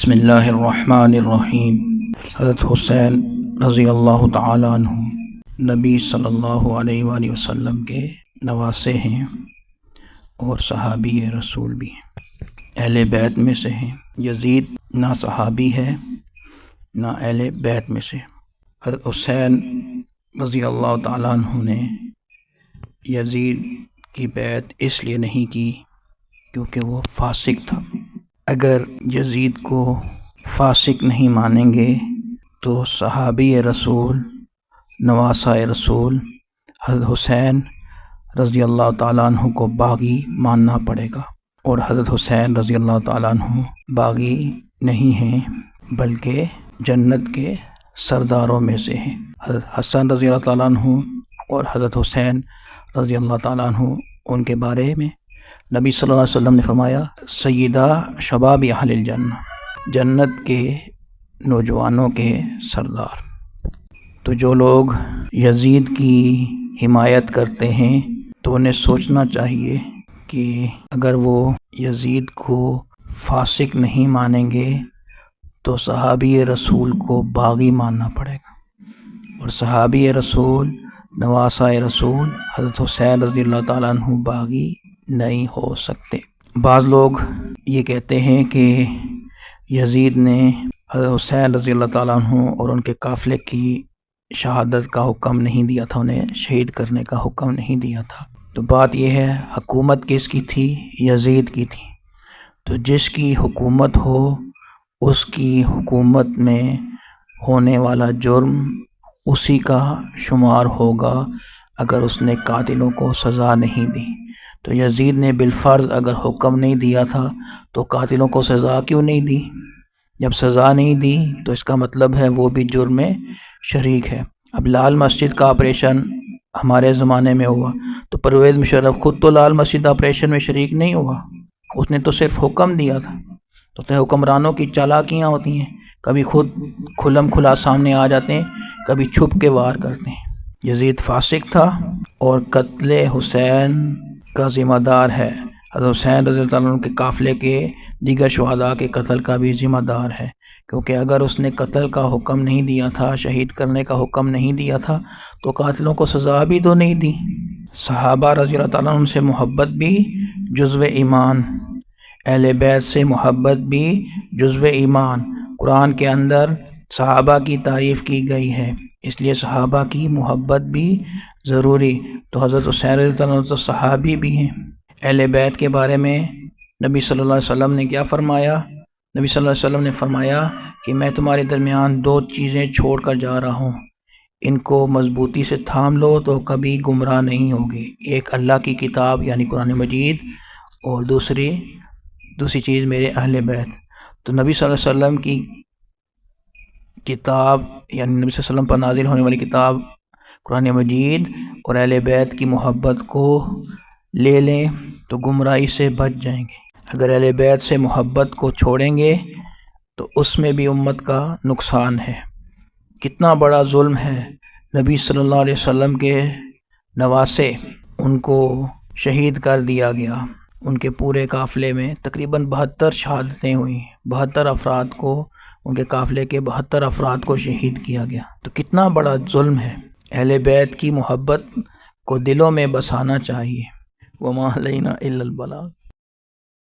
بسم اللہ الرحمن الرحیم۔ حضرت حسین رضی اللہ تعالیٰ عنہ نبی صلی اللہ علیہ وآلہ وسلم کے نواسے ہیں اور صحابی رسول بھی ہیں، اہل بیت میں سے ہیں۔ یزید نہ صحابی ہے نہ اہل بیت میں سے۔ حضرت حسین رضی اللہ تعالیٰ عنہ نے یزید کی بیعت اس لیے نہیں کی کیونکہ وہ فاسق تھا۔ اگر یزید کو فاسق نہیں مانیں گے تو صحابی رسول نواسہ رسول حضرت حسین رضی اللہ تعالیٰ عنہ کو باغی ماننا پڑے گا، اور حضرت حسین رضی اللہ تعالیٰ عنہ باغی نہیں ہیں بلکہ جنت کے سرداروں میں سے ہیں۔ حضرت حسن رضی اللہ تعالیٰ عنہ اور حضرت حسین رضی اللہ تعالیٰ عنہ ان کے بارے میں نبی صلی اللہ علیہ وسلم نے فرمایا سیدہ شباب اہل الجنہ، جنت کے نوجوانوں کے سردار۔ تو جو لوگ یزید کی حمایت کرتے ہیں تو انہیں سوچنا چاہیے کہ اگر وہ یزید کو فاسق نہیں مانیں گے تو صحابی رسول کو باغی ماننا پڑے گا، اور صحابی رسول نواسہ رسول حضرت حسین رضی اللہ تعالیٰ عنہ باغی نہیں ہو سکتے۔ بعض لوگ یہ کہتے ہیں کہ یزید نے حضرت حسین رضی اللہ تعالیٰ عنہ اور ان کے قافلے کی شہادت کا حکم نہیں دیا تھا، انہیں شہید کرنے کا حکم نہیں دیا تھا۔ تو بات یہ ہے حکومت کس کی تھی؟ یزید کی تھی۔ تو جس کی حکومت ہو اس کی حکومت میں ہونے والا جرم اسی کا شمار ہوگا اگر اس نے قاتلوں کو سزا نہیں دی۔ تو یزید نے بالفرض اگر حکم نہیں دیا تھا تو قاتلوں کو سزا کیوں نہیں دی؟ جب سزا نہیں دی تو اس کا مطلب ہے وہ بھی جرم میں شریک ہے۔ اب لال مسجد کا آپریشن ہمارے زمانے میں ہوا تو پرویز مشرف خود تو لال مسجد آپریشن میں شریک نہیں ہوا، اس نے تو صرف حکم دیا تھا۔ تو حکمرانوں کی چالاکیاں ہوتی ہیں، کبھی خود کھلم کھلا سامنے آ جاتے ہیں، کبھی چھپ کے وار کرتے ہیں۔ یزید فاسق تھا اور قتل حسین کا ذمہ دار ہے، حضرت حسین رضی اللہ عنہ کے قافلے کے دیگر شہداء کے قتل کا بھی ذمہ دار ہے، کیونکہ اگر اس نے قتل کا حکم نہیں دیا تھا، شہید کرنے کا حکم نہیں دیا تھا تو قاتلوں کو سزا بھی تو نہیں دی۔ صحابہ رضی اللہ تعالیٰ عنہ سے محبت بھی جزو ایمان، اہل بیت سے محبت بھی جزو ایمان۔ قرآن کے اندر صحابہ کی تعریف کی گئی ہے، اس لیے صحابہ کی محبت بھی ضروری۔ تو حضرت حسین رضی اللہ عنہ تو صحابی بھی ہیں۔ اہل بیت کے بارے میں نبی صلی اللہ علیہ وسلم نے کیا فرمایا؟ نبی صلی اللہ علیہ وسلم نے فرمایا کہ میں تمہارے درمیان دو چیزیں چھوڑ کر جا رہا ہوں، ان کو مضبوطی سے تھام لو تو کبھی گمراہ نہیں ہوگی۔ ایک اللہ کی کتاب یعنی قرآن مجید، اور دوسری چیز میرے اہل بیت۔ تو نبی صلی اللہ علیہ وسلم کی کتاب یعنی نبی صلی اللہ علیہ وسلم پر نازل ہونے والی کتاب قرآن مجید اور اہل بیت کی محبت کو لے لیں تو گمراہی سے بچ جائیں گے۔ اگر اہل بیت سے محبت کو چھوڑیں گے تو اس میں بھی امت کا نقصان ہے۔ کتنا بڑا ظلم ہے، نبی صلی اللہ علیہ وسلم کے نواسے ان کو شہید کر دیا گیا، ان کے پورے قافلے میں تقریباً 72 شہادتیں ہوئیں، 72 افراد کو، ان کے قافلے کے 72 افراد کو شہید کیا گیا۔ تو کتنا بڑا ظلم ہے۔ اہل بیت کی محبت کو دلوں میں بسانا چاہیے۔ وما علینا الا البلاغ۔